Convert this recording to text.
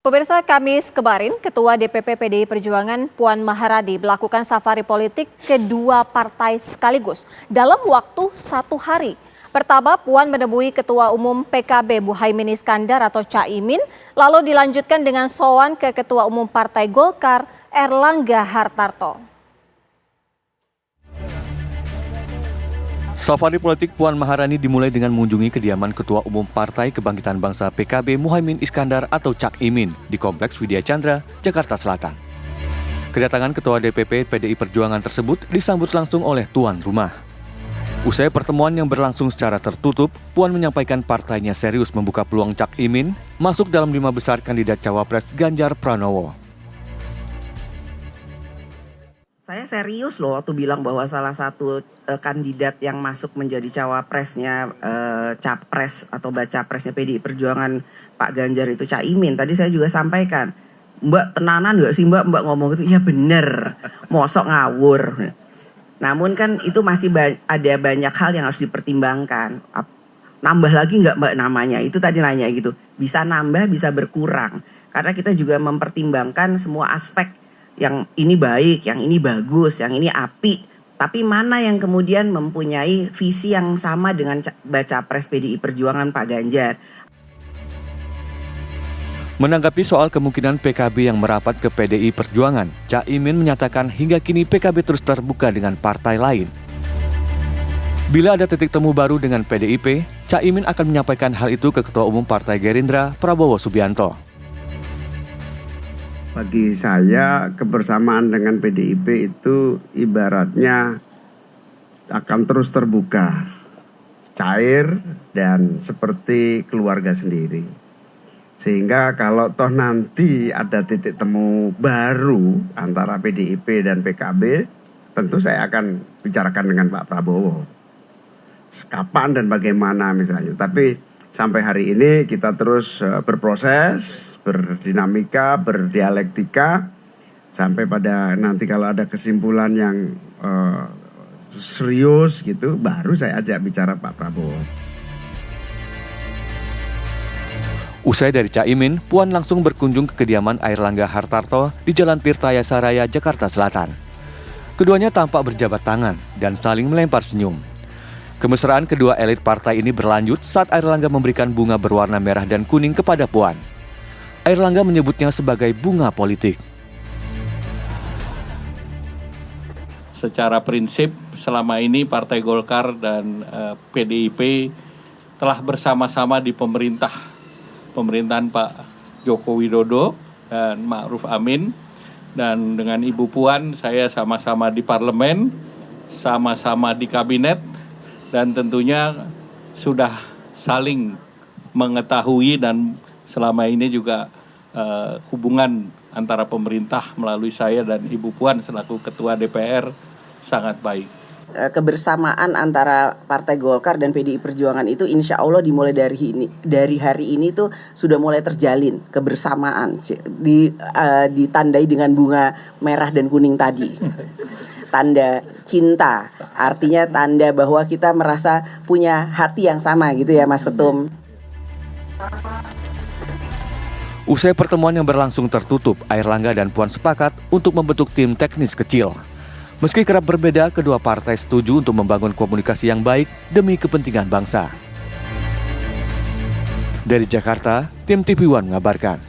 Pemirsa, Kamis kemarin, Ketua DPP PDI Perjuangan Puan Maharani melakukan safari politik kedua partai sekaligus dalam waktu 1 hari. Pertama, Puan menemui Ketua Umum PKB Muhaimin Iskandar atau Caimin, lalu dilanjutkan dengan sowan ke Ketua Umum Partai Golkar Erlangga Hartarto. Safari politik Puan Maharani dimulai dengan mengunjungi kediaman Ketua Umum Partai Kebangkitan Bangsa PKB Muhaimin Iskandar atau Cak Imin di Kompleks Widya Chandra, Jakarta Selatan. Kedatangan Ketua DPP PDI Perjuangan tersebut disambut langsung oleh tuan rumah. Usai pertemuan yang berlangsung secara tertutup, Puan menyampaikan partainya serius membuka peluang Cak Imin masuk dalam 5 besar kandidat Cawapres Ganjar Pranowo. Saya serius loh waktu bilang bahwa salah satu kandidat yang masuk menjadi cawapresnya, capres atau bacapresnya PDI Perjuangan Pak Ganjar itu Caimin. Tadi saya juga sampaikan, Mbak tenanan gak sih Mbak ngomong itu? Ya bener, mosok ngawur. Namun kan itu masih ada banyak hal yang harus dipertimbangkan. Nambah lagi nggak Mbak namanya? Itu tadi nanya gitu. Bisa nambah, bisa berkurang. Karena kita juga mempertimbangkan semua aspek. Yang ini baik, yang ini bagus, yang ini apik. Tapi mana yang kemudian mempunyai visi yang sama dengan baca pres PDI Perjuangan Pak Ganjar. Menanggapi soal kemungkinan PKB yang merapat ke PDI Perjuangan, Caimin menyatakan hingga kini PKB terus terbuka dengan partai lain. Bila ada titik temu baru dengan PDIP, Caimin akan menyampaikan hal itu ke Ketua Umum Partai Gerindra, Prabowo Subianto. Bagi saya, kebersamaan dengan PDIP itu ibaratnya akan terus terbuka, cair, dan seperti keluarga sendiri. Sehingga kalau toh nanti ada titik temu baru antara PDIP dan PKB, tentu saya akan bicarakan dengan Pak Prabowo. Kapan dan bagaimana misalnya. Tapi sampai hari ini kita terus berproses, berdinamika, berdialektika, sampai pada nanti kalau ada kesimpulan yang serius gitu, baru saya ajak bicara Pak Prabowo. Usai dari Caimin, Puan langsung berkunjung ke kediaman Erlangga Hartarto di Jalan Tirtayasa Raya, Jakarta Selatan. Keduanya tampak berjabat tangan dan saling melempar senyum. Kemesraan kedua elit partai ini berlanjut saat Erlangga memberikan bunga berwarna merah dan kuning kepada Puan. Erlangga menyebutnya sebagai bunga politik. Secara prinsip selama ini Partai Golkar dan PDIP telah bersama-sama di pemerintahan Pak Joko Widodo dan Ma'ruf Amin. Dan dengan Ibu Puan saya sama-sama di parlemen, sama-sama di kabinet, dan tentunya sudah saling mengetahui dan selama ini juga hubungan antara pemerintah melalui saya dan Ibu Puan selaku Ketua DPR sangat baik. Kebersamaan antara Partai Golkar dan PDI Perjuangan itu insya Allah dimulai dari hari ini tuh sudah mulai terjalin kebersamaan, ditandai dengan bunga merah dan kuning tadi. Tanda cinta, artinya tanda bahwa kita merasa punya hati yang sama gitu ya Mas Ketum. Usai pertemuan yang berlangsung tertutup, Erlangga dan Puan sepakat untuk membentuk tim teknis kecil. Meski kerap berbeda, kedua partai setuju untuk membangun komunikasi yang baik demi kepentingan bangsa. Dari Jakarta, tim TV One mengabarkan.